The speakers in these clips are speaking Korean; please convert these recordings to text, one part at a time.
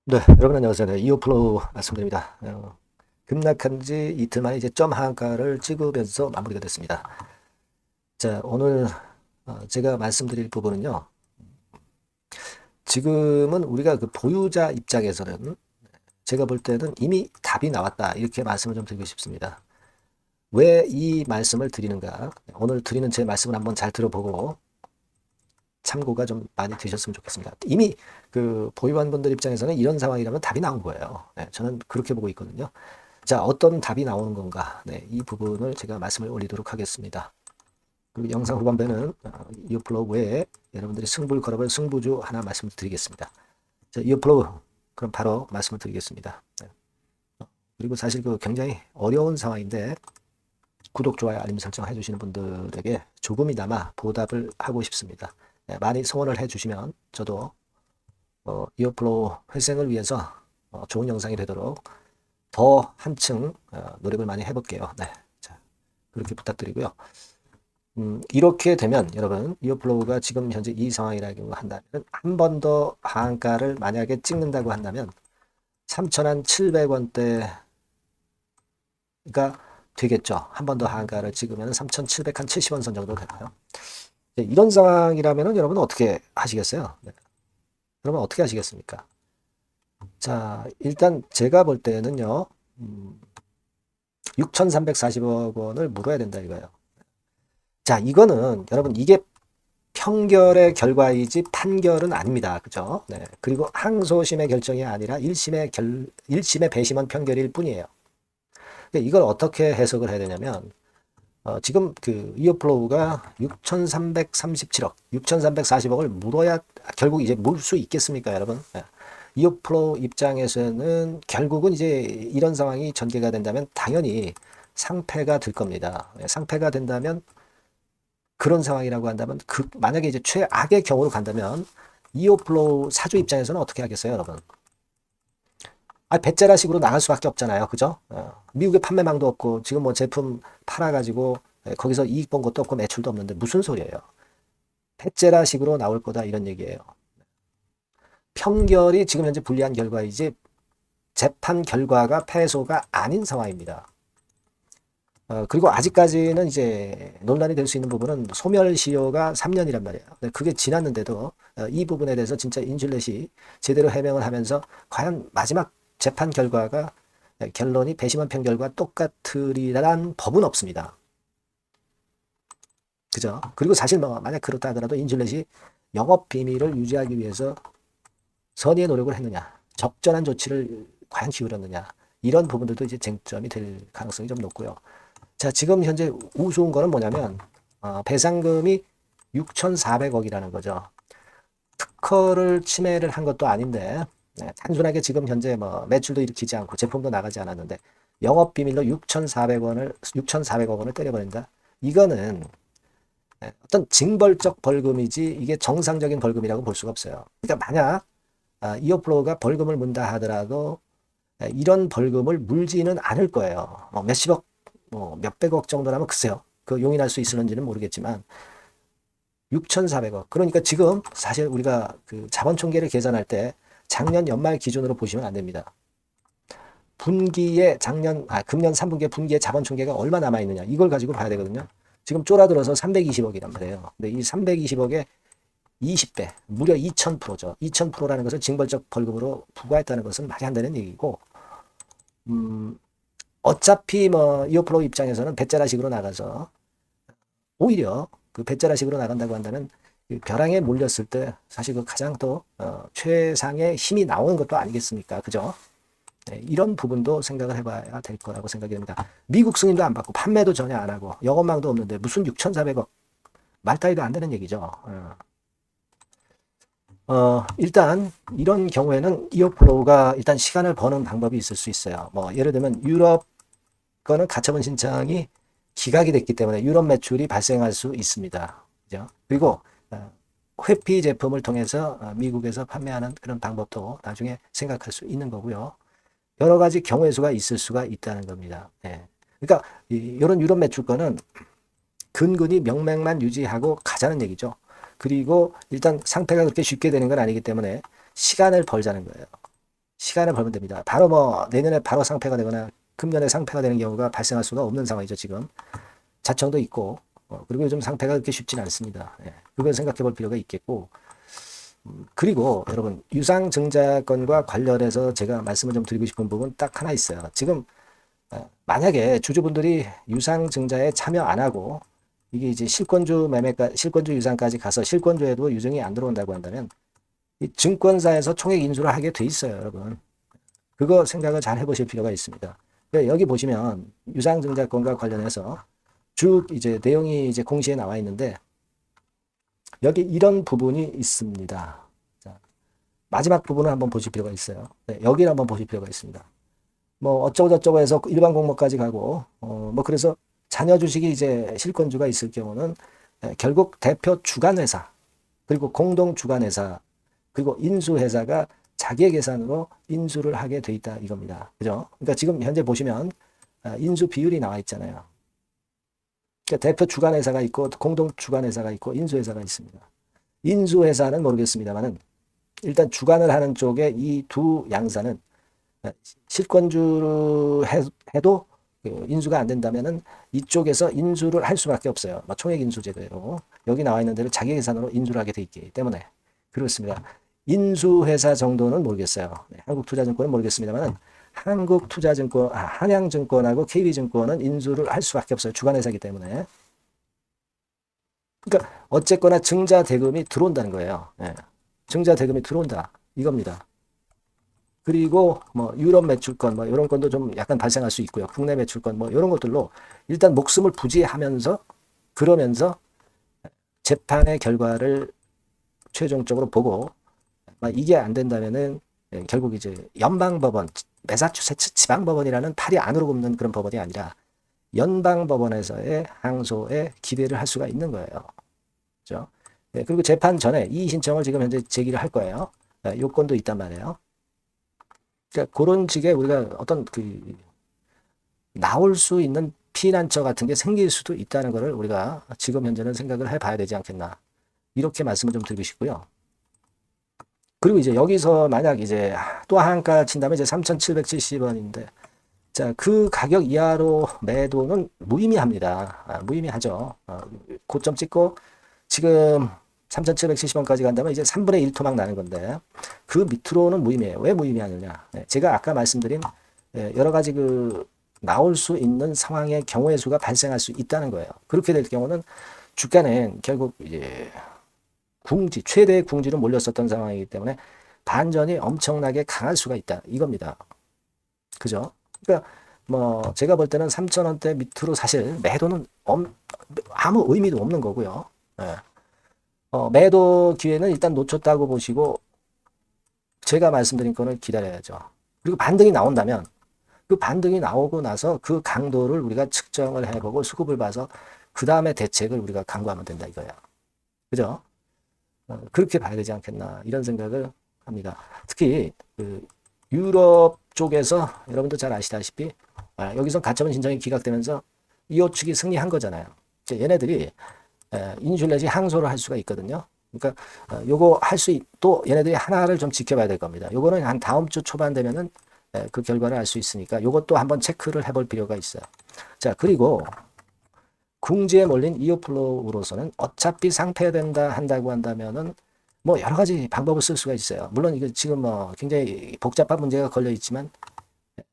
네, 여러분 안녕하세요. 네, 이오플로우 말씀드립니다. 급락한 지 이틀 만에 이제 점 하한가를 찍으면서 마무리가 됐습니다. 자, 오늘 제가 말씀드릴 부분은요. 지금은 우리가 그 보유자 입장에서는 제가 볼 때는 이미 답이 나왔다. 이렇게 말씀을 좀 드리고 싶습니다. 왜 이 말씀을 드리는가? 오늘 드리는 제 말씀을 한번 잘 들어보고 참고가 좀 많이 되셨으면 좋겠습니다. 이미 그 보유한분들 입장에서는 이런 상황이라면 답이 나온 거예요. 네, 저는 그렇게 보고 있거든요. 자, 어떤 답이 나오는 건가? 네, 이 부분을 제가 말씀을 올리도록 하겠습니다. 그리고 영상 후반부에는 이어플로우 외에 여러분들이 승부를 걸어볼 승부주 하나 말씀을 드리겠습니다. 자, 이어플로우 그럼 바로 말씀을 드리겠습니다. 네. 그리고 사실 그 굉장히 어려운 상황인데 구독, 좋아요, 알림 설정 해주시는 분들에게 조금이나마 보답을 하고 싶습니다. 네, 많이 성원을 해주시면 저도 이어플로우 회생을 위해서 좋은 영상이 되도록 더 한층 노력을 많이 해볼게요. 네, 자, 그렇게 부탁드리고요. 이렇게 되면 여러분 이어플로우가 지금 현재 이 상황이라고 한다면 한 번 더 하한가를 만약에 찍는다고 한다면 3,700원대가 되겠죠. 한 번 더 하한가를 찍으면 3,770원 선 정도 되나요? 이런 상황이라면 여러분 어떻게 하시겠어요? 네. 여러분 어떻게 하시겠습니까? 자, 일단 제가 볼 때는요. 6,340억 원을 물어야 된다 이거예요. 자, 이거는 여러분 이게 평결의 결과이지 판결은 아닙니다. 그죠? 네. 그리고 항소심의 결정이 아니라 1심의 배심원 판결일 뿐이에요. 근데 이걸 어떻게 해석을 해야 되냐면 지금 그 이어플로우가 6,337억, 6,340억을 물어야 결국 이제 물 수 있겠습니까, 여러분? 네. 이어플로우 입장에서는 결국은 이제 이런 상황이 전개가 된다면 당연히 상패가 될 겁니다. 네. 상패가 된다면 그런 상황이라고 한다면 만약에 이제 최악의 경우로 간다면 이오플로우 사주 입장에서는 어떻게 하겠어요, 여러분? 배째라식으로 나갈 수밖에 없잖아요, 그죠? 미국에 판매망도 없고 지금 뭐 제품 팔아가지고 거기서 이익 본 것도 없고 매출도 없는데 무슨 소리예요? 배째라식으로 나올 거다 이런 얘기예요. 평결이 지금 현재 불리한 결과이지 재판 결과가 패소가 아닌 상황입니다. 그리고 아직까지는 이제 논란이 될 수 있는 부분은 소멸시효가 3년이란 말이에요. 그게 지났는데도 이 부분에 대해서 진짜 인슐렛이 제대로 해명을 하면서 과연 마지막 재판 결과가 결론이 배심원 판결과 똑같으리란 법은 없습니다. 그죠? 그리고 사실 뭐 만약 그렇다 하더라도 인슐렛이 영업 비밀을 유지하기 위해서 선의의 노력을 했느냐, 적절한 조치를 과연 기울였느냐, 이런 부분들도 이제 쟁점이 될 가능성이 좀 높고요. 자, 지금 현재 우스운 거는 뭐냐면 배상금이 6,400억이라는 거죠. 특허를 침해를 한 것도 아닌데 단순하게 지금 현재 뭐 매출도 일으키지 않고 제품도 나가지 않았는데 영업 비밀로 6,400억 원을 때려버린다. 이거는 어떤 징벌적 벌금이지 이게 정상적인 벌금이라고 볼 수가 없어요. 그러니까 만약 이어플로우가 벌금을 문다 하더라도 이런 벌금을 물지는 않을 거예요. 몇십억 뭐 몇백억 정도라면 글쎄요. 그 용인할 수 있을는지는 모르겠지만 6,400억. 그러니까 지금 사실 우리가 그 자본 총계를 계산할 때 작년 연말 기준으로 보시면 안 됩니다. 분기에 금년 3분기에 분기에 자본 총계가 얼마 남아 있느냐 이걸 가지고 봐야 되거든요. 지금 쫄아들어서 320억이란 말이에요. 근데 이 320억에 20배, 무려 2000%죠. 2000%라는 것을 징벌적 벌금으로 부과했다는 것은 말이 안 되는 얘기고, 어차피 뭐 이오프로 입장에서는 배짜라식으로 나가서 오히려 그 배짜라식으로 나간다고 한다면 그 벼랑에 몰렸을 때 사실 그 가장 또 최상의 힘이 나오는 것도 아니겠습니까? 그죠? 네, 이런 부분도 생각을 해봐야 될 거라고 생각이 됩니다. 미국 승인도 안 받고 판매도 전혀 안 하고 영업망도 없는데 무슨 6,400억 말타이도 안 되는 얘기죠. 일단 이런 경우에는 이어플로우가 일단 시간을 버는 방법이 있을 수 있어요. 뭐 예를 들면 유럽 거는 가처분 신청이 기각이 됐기 때문에 유럽 매출이 발생할 수 있습니다. 그죠? 그리고 회피 제품을 통해서 미국에서 판매하는 그런 방법도 나중에 생각할 수 있는 거고요. 여러 가지 경우의 수가 있을 수가 있다는 겁니다. 예. 그러니까 이런 유럽 매출권은 근근히 명맥만 유지하고 가자는 얘기죠. 그리고 일단 상태가 그렇게 쉽게 되는 건 아니기 때문에 시간을 벌자는 거예요. 시간을 벌면 됩니다. 바로 뭐 내년에 바로 상패가 되거나 금년에 상패가 되는 경우가 발생할 수가 없는 상황이죠. 지금 자청도 있고 그리고 요즘 상패가 그렇게 쉽지는 않습니다. 예, 그걸 생각해 볼 필요가 있겠고 그리고 여러분 유상증자권과 관련해서 제가 말씀을 좀 드리고 싶은 부분 딱 하나 있어요. 지금 만약에 주주분들이 유상증자에 참여 안 하고 이게 이제 실권주 매매가 실권주 유상까지 가서 실권주에도 유증이 안 들어온다고 한다면 이 증권사에서 총액 인수를 하게 돼 있어요, 여러분. 그거 생각을 잘 해보실 필요가 있습니다. 여기 보시면 유상증자권과 관련해서 쭉 이제 내용이 이제 공시에 나와 있는데 여기 이런 부분이 있습니다. 자, 마지막 부분을 한번 보실 필요가 있어요. 네, 여기를 한번 보실 필요가 있습니다. 뭐 어쩌고 저쩌고 해서 일반 공모까지 가고 뭐 그래서 자녀 주식이 이제 실권주가 있을 경우는 결국 대표 주관회사 그리고 공동 주관회사 그리고 인수회사가 자기의 계산으로 인수를 하게 돼 있다 이겁니다. 그죠? 그러니까 지금 현재 보시면 인수 비율이 나와 있잖아요. 그러니까 대표 주관회사가 있고 공동 주관회사가 있고 인수회사가 있습니다. 인수회사는 모르겠습니다만은 일단 주관을 하는 쪽에 이 두 양사는 실권주로 해도 인수가 안 된다면은 이쪽에서 인수를 할 수밖에 없어요. 총액 인수 제도로 여기 나와 있는 대로 자기 계산으로 인수를 하게 돼 있기 때문에 그렇습니다. 인수회사 정도는 모르겠어요. 네, 한국투자증권은 모르겠습니다만은 한국투자증권, 한양증권하고 KB증권은 인수를 할 수밖에 없어요. 주관회사이기 때문에. 그러니까 어쨌거나 증자 대금이 들어온다는 거예요. 네. 증자 대금이 들어온다 이겁니다. 그리고 뭐 유럽 매출권 뭐 이런 건도 좀 약간 발생할 수 있고요. 국내 매출권 뭐 이런 것들로 일단 목숨을 부지하면서 그러면서 재판의 결과를 최종적으로 보고 이게 안 된다면은 결국 이제 연방법원, 매사추세츠 지방법원이라는 팔이 안으로 굽는 그런 법원이 아니라 연방법원에서의 항소에 기대를 할 수가 있는 거예요. 그렇죠? 네, 그리고 재판 전에 이의 신청을 지금 현재 제기를 할 거예요. 요건도 있단 말이에요. 그러니까 그런 식의 우리가 어떤 그 나올 수 있는 피난처 같은 게 생길 수도 있다는 것을 우리가 지금 현재는 생각을 해봐야 되지 않겠나 이렇게 말씀을 좀 드리고 싶고요. 그리고 이제 여기서 만약 이제 또 한가 친다면 이제 3,770원인데 자, 그 가격 이하로 매도는 무의미합니다. 무의미하죠. 고점 찍고 지금 3,770원까지 간다면 이제 3분의 1 토막 나는 건데 그 밑으로는 무의미해요. 왜 무의미하느냐? 제가 아까 말씀드린 여러 가지 그 나올 수 있는 상황의 경우의 수가 발생할 수 있다는 거예요. 그렇게 될 경우는 주가는 결국 이제 궁지, 최대의 궁지로 몰렸었던 상황이기 때문에 반전이 엄청나게 강할 수가 있다. 이겁니다. 그죠? 그러니까 뭐 제가 볼 때는 3,000원대 밑으로 사실 매도는 아무 의미도 없는 거고요. 예. 매도 기회는 일단 놓쳤다고 보시고 제가 말씀드린 거는 기다려야죠. 그리고 반등이 나온다면 그 반등이 나오고 나서 그 강도를 우리가 측정을 해보고 수급을 봐서 그 다음에 대책을 우리가 강구하면 된다 이거야. 그죠? 그렇게 봐야 되지 않겠나 이런 생각을 합니다. 특히 그 유럽 쪽에서 여러분도 잘 아시다시피 여기서 가처분 신청이 기각되면서 이호 측이 승리한 거잖아요. 얘네들이 인수 내지 항소를 할 수가 있거든요. 그러니까 요거 할 수 또 얘네들이 하나를 좀 지켜봐야 될 겁니다. 요거는 한 다음 주 초반 되면은 그 결과를 알 수 있으니까 요것도 한번 체크를 해볼 필요가 있어요. 자, 그리고 궁지에 몰린 이오플로우로서는 어차피 상폐된다 한다고 한다면은 뭐 여러 가지 방법을 쓸 수가 있어요. 물론 이거 지금 뭐 굉장히 복잡한 문제가 걸려 있지만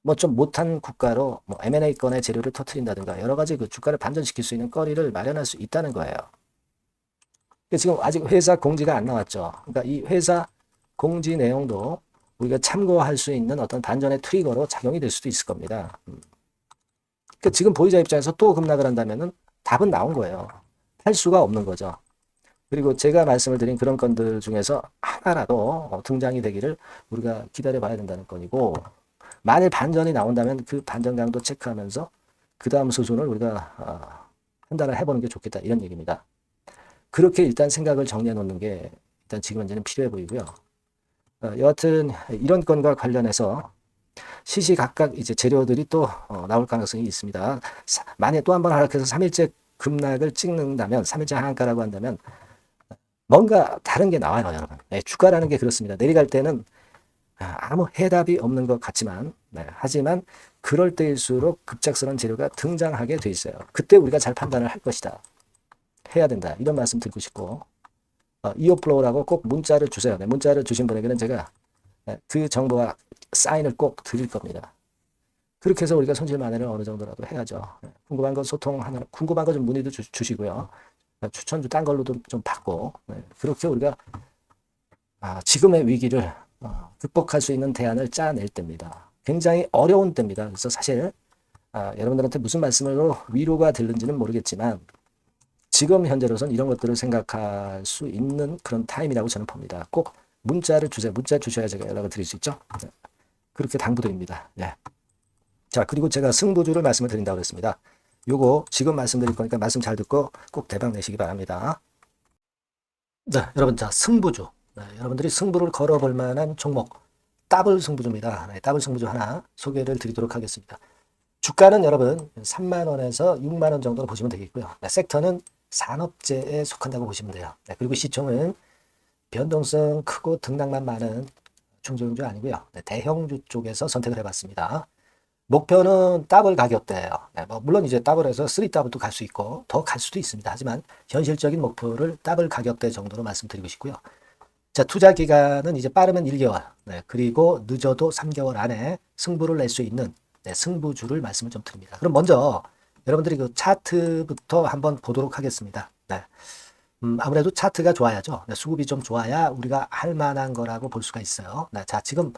뭐 좀 못한 국가로 뭐 M&A 건의 재료를 터트린다든가 여러 가지 그 주가를 반전시킬 수 있는 거리를 마련할 수 있다는 거예요. 지금 아직 회사 공지가 안 나왔죠. 그러니까 이 회사 공지 내용도 우리가 참고할 수 있는 어떤 반전의 트리거로 작용이 될 수도 있을 겁니다. 그러니까 지금 보유자 입장에서 또 급락을 한다면은 답은 나온 거예요. 할 수가 없는 거죠. 그리고 제가 말씀을 드린 그런 건들 중에서 하나라도 등장이 되기를 우리가 기다려 봐야 된다는 건이고 만일 반전이 나온다면 그 반전 강도 체크하면서 그 다음 수순을 우리가 판단을 해보는 게 좋겠다 이런 얘기입니다. 그렇게 일단 생각을 정리해 놓는 게 일단 지금 현재는 필요해 보이고요. 여하튼 이런 건과 관련해서 시시각각 이제 재료들이 또 나올 가능성이 있습니다. 만약에 또 한 번 하락해서 3일째 급락을 찍는다면 3일째 하한가라고 한다면 뭔가 다른 게 나와요, 여러분. 주가라는 게 그렇습니다. 내려갈 때는 아무 해답이 없는 것 같지만, 하지만 그럴 때일수록 급작스러운 재료가 등장하게 돼 있어요. 그때 우리가 잘 판단을 할 것이다. 해야 된다. 이런 말씀 드리고 싶고, 이어플로우라고 꼭 문자를 주세요. 문자를 주신 분에게는 제가 그 정보와 사인을 꼭 드릴 겁니다. 그렇게 해서 우리가 손실만회를 어느 정도라도 해야죠. 궁금한 거 소통하는, 궁금한 거 좀 문의도 주시고요. 추천도 딴 걸로도 좀 받고, 그렇게 우리가 지금의 위기를 극복할 수 있는 대안을 짜낼 때입니다. 굉장히 어려운 때입니다. 그래서 사실 여러분들한테 무슨 말씀으로 위로가 되는지는 모르겠지만 지금 현재로선 이런 것들을 생각할 수 있는 그런 타임이라고 저는 봅니다. 꼭 문자를 주세요. 문자 주셔야 제가 연락을 드릴 수 있죠. 그렇게 당부드립니다. 자, 그리고 제가 승부주를 말씀을 드린다고 했습니다. 요거 지금 말씀드릴 거니까 말씀 잘 듣고 꼭 대박 내시기 바랍니다. 네, 여러분, 자, 승부주. 여러분들이 승부를 걸어볼 만한 종목, 더블 승부주입니다. 더블 승부주 하나 소개를 드리도록 하겠습니다. 주가는 여러분 3만 원에서 6만 원 정도로 보시면 되겠고요. 섹터는 산업재에 속한다고 보시면 돼요. 그리고 시총은 변동성 크고 등락만 많은 중소형주 아니고요. 대형주 쪽에서 선택을 해봤습니다. 목표는 더블 가격대예요. 물론 이제 더블에서 3더블도 갈 수 있고 더 갈 수도 있습니다. 하지만 현실적인 목표를 더블 가격대 정도로 말씀드리고 싶고요. 자, 투자 기간은 이제 빠르면 1개월, 그리고 늦어도 3개월 안에 승부를 낼 수 있는 승부주를 말씀을 좀 드립니다. 그럼 먼저 여러분들이 그 차트부터 한번 보도록 하겠습니다. 아무래도 차트가 좋아야죠. 수급이 좀 좋아야 우리가 할 만한 거라고 볼 수가 있어요. 자, 지금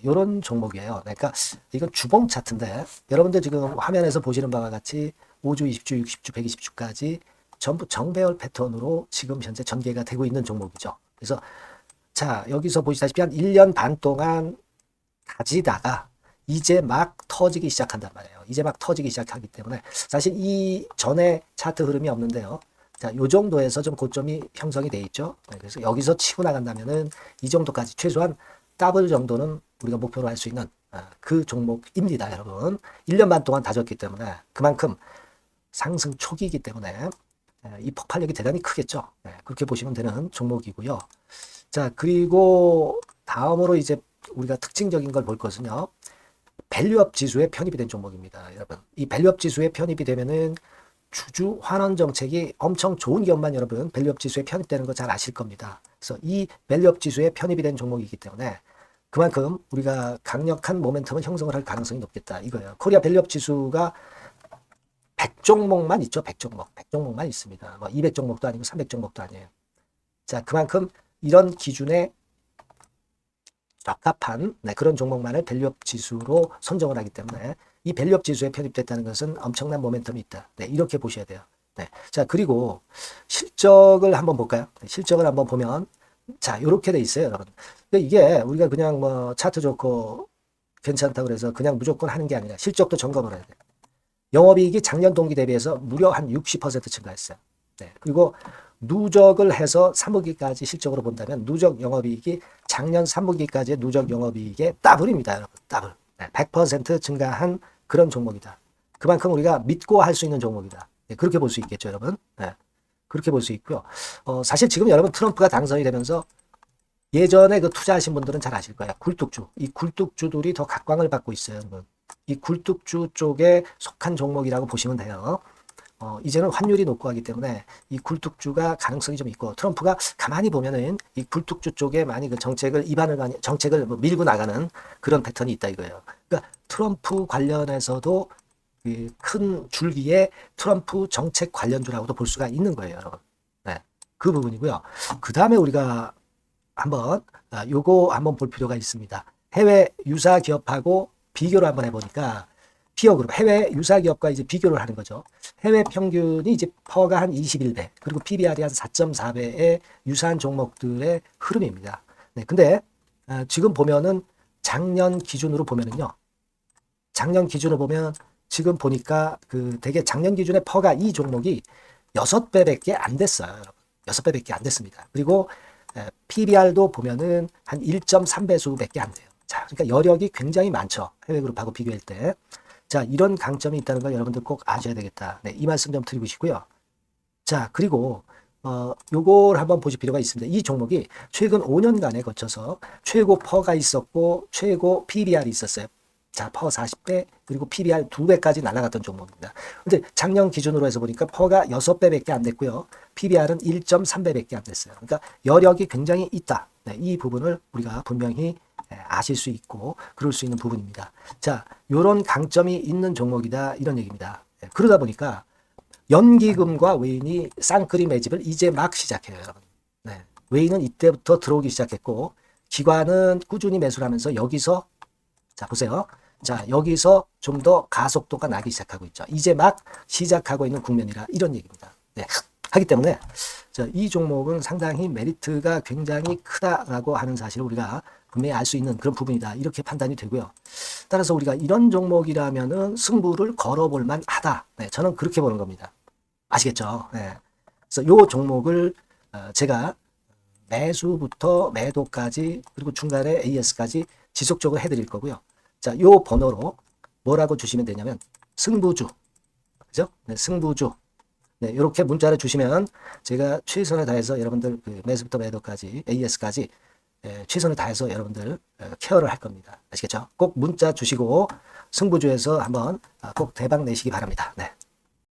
요런 종목이에요. 그러니까 이건 주봉 차트인데 여러분들 지금 화면에서 보시는 바와 같이 5주, 20주, 60주, 120주까지 전부 정배열 패턴으로 지금 현재 전개가 되고 있는 종목이죠. 그래서 자, 여기서 보시다시피 한 1년 반 동안 가지다가 이제 막 터지기 시작한단 말이에요. 이제 막 터지기 시작하기 때문에 사실 이 전에 차트 흐름이 없는데요. 자, 요 정도에서 좀 고점이 형성이 돼 있죠. 그래서 여기서 치고 나간다면은 이 정도까지 최소한 더블 정도는 우리가 목표로 할 수 있는 그 종목입니다, 여러분. 1년 반 동안 다졌기 때문에 그만큼 상승 초기이기 때문에 이 폭발력이 대단히 크겠죠. 그렇게 보시면 되는 종목이고요. 자, 그리고 다음으로 이제 우리가 특징적인 걸 볼 것은요. 밸류업 지수에 편입이 된 종목입니다, 여러분. 이 밸류업 지수에 편입이 되면은 주주 환원 정책이 엄청 좋은 기업만 여러분 밸류업 지수에 편입되는 거 잘 아실 겁니다. 그래서 이 밸류업 지수에 편입이 된 종목이기 때문에 그만큼 우리가 강력한 모멘텀을 형성을 할 가능성이 높겠다 이거예요. 코리아 밸류업 지수가 100종목만 있죠. 100종목. 100종목만 있습니다. 뭐 200종목도 아니고 300종목도 아니에요. 자, 그만큼 이런 기준에 적합한 그런 종목만을 밸류업 지수로 선정을 하기 때문에 이 밸류업 지수에 편입됐다는 것은 엄청난 모멘텀이 있다. 이렇게 보셔야 돼요. 자, 그리고 실적을 한번 볼까요? 실적을 한번 보면 자, 이렇게 돼 있어요, 여러분. 이게 우리가 그냥 뭐 차트 좋고 괜찮다고 그래서 그냥 무조건 하는 게 아니라 실적도 점검을 해야 돼요. 영업이익이 작년 동기 대비해서 무려 한 60% 증가했어요. 그리고 누적을 해서 3분기까지 실적으로 본다면 누적 영업이익이 작년 3분기까지의 누적 영업이익의 더블입니다, 여러분. 더블. 100% 증가한 그런 종목이다. 그만큼 우리가 믿고 할 수 있는 종목이다. 그렇게 볼 수 있겠죠, 여러분. 그렇게 볼 수 있고요. 사실 지금 여러분 트럼프가 당선이 되면서 예전에 그 투자하신 분들은 잘 아실 거예요. 굴뚝주. 이 굴뚝주들이 더 각광을 받고 있어요, 여러분. 이 굴뚝주 쪽에 속한 종목이라고 보시면 돼요. 이제는 환율이 높고 하기 때문에 이 굴뚝주가 가능성이 좀 있고 트럼프가 가만히 보면은 이 굴뚝주 쪽에 많이 그 정책을 정책을 뭐 밀고 나가는 그런 패턴이 있다 이거예요. 그러니까 트럼프 관련해서도 큰 줄기에 트럼프 정책 관련주라고도 볼 수가 있는 거예요, 여러분. 그 부분이고요. 그 다음에 우리가 한번 요거 한번 볼 필요가 있습니다. 해외 유사 기업하고 비교를 한번 해보니까 피어그룹 해외 유사 기업과 이제 비교를 하는 거죠. 해외 평균이 이제 퍼가 한 21배 그리고 PBR이 한 4.4배의 유사한 종목들의 흐름입니다. 근데 지금 보면은 작년 기준으로 보면은요. 작년 기준으로 보면 지금 보니까 그 되게 작년 기준에 퍼가 이 종목이 6배밖에 안 됐어요, 여러분. 6배밖에 안 됐습니다. 그리고 PBR도 보면은 한 1.3배수밖에 안 돼요. 자, 그러니까 여력이 굉장히 많죠. 해외 그룹하고 비교할 때. 자, 이런 강점이 있다는 걸 여러분들 꼭 아셔야 되겠다. 이 말씀 좀 드리고 싶고요. 자, 그리고 요걸 한번 보실 필요가 있습니다. 이 종목이 최근 5년간에 거쳐서 최고 퍼가 있었고 최고 PBR이 있었어요. 자, 퍼 40배 그리고 PBR 2배까지 날아갔던 종목입니다. 근데 작년 기준으로 해서 보니까 퍼가 6배밖에 안 됐고요. PBR은 1.3배밖에 안 됐어요. 그러니까 여력이 굉장히 있다. 네, 이 부분을 우리가 분명히 아실 수 있고 그럴 수 있는 부분입니다. 자, 요런 강점이 있는 종목이다 이런 얘기입니다. 그러다 보니까 연기금과 외인이 쌍끌이 매집을 이제 막 시작해요, 여러분. 네. 외인은 이때부터 들어오기 시작했고 기관은 꾸준히 매수를 하면서 여기서 자 보세요. 자 여기서 좀 더 가속도가 나기 시작하고 있죠. 이제 막 시작하고 있는 국면이라 이런 얘기입니다. 네. 하기 때문에 자, 이 종목은 상당히 메리트가 굉장히 크다라고 하는 사실을 우리가 분명히 알 수 있는 그런 부분이다. 이렇게 판단이 되고요. 따라서 우리가 이런 종목이라면은 승부를 걸어볼 만하다. 네, 저는 그렇게 보는 겁니다. 아시겠죠? 네. 그래서 요 종목을 제가 매수부터 매도까지 그리고 중간에 AS까지 지속적으로 해드릴 거고요. 자, 요 번호로 뭐라고 주시면 되냐면 승부주, 그죠? 네, 승부주. 네, 이렇게 문자를 주시면 제가 최선을 다해서 여러분들 그 매수부터 매도까지 AS까지 최선을 다해서 여러분들 케어를 할 겁니다. 아시겠죠? 꼭 문자 주시고 승부주에서 한번 꼭 대박 내시기 바랍니다. 네.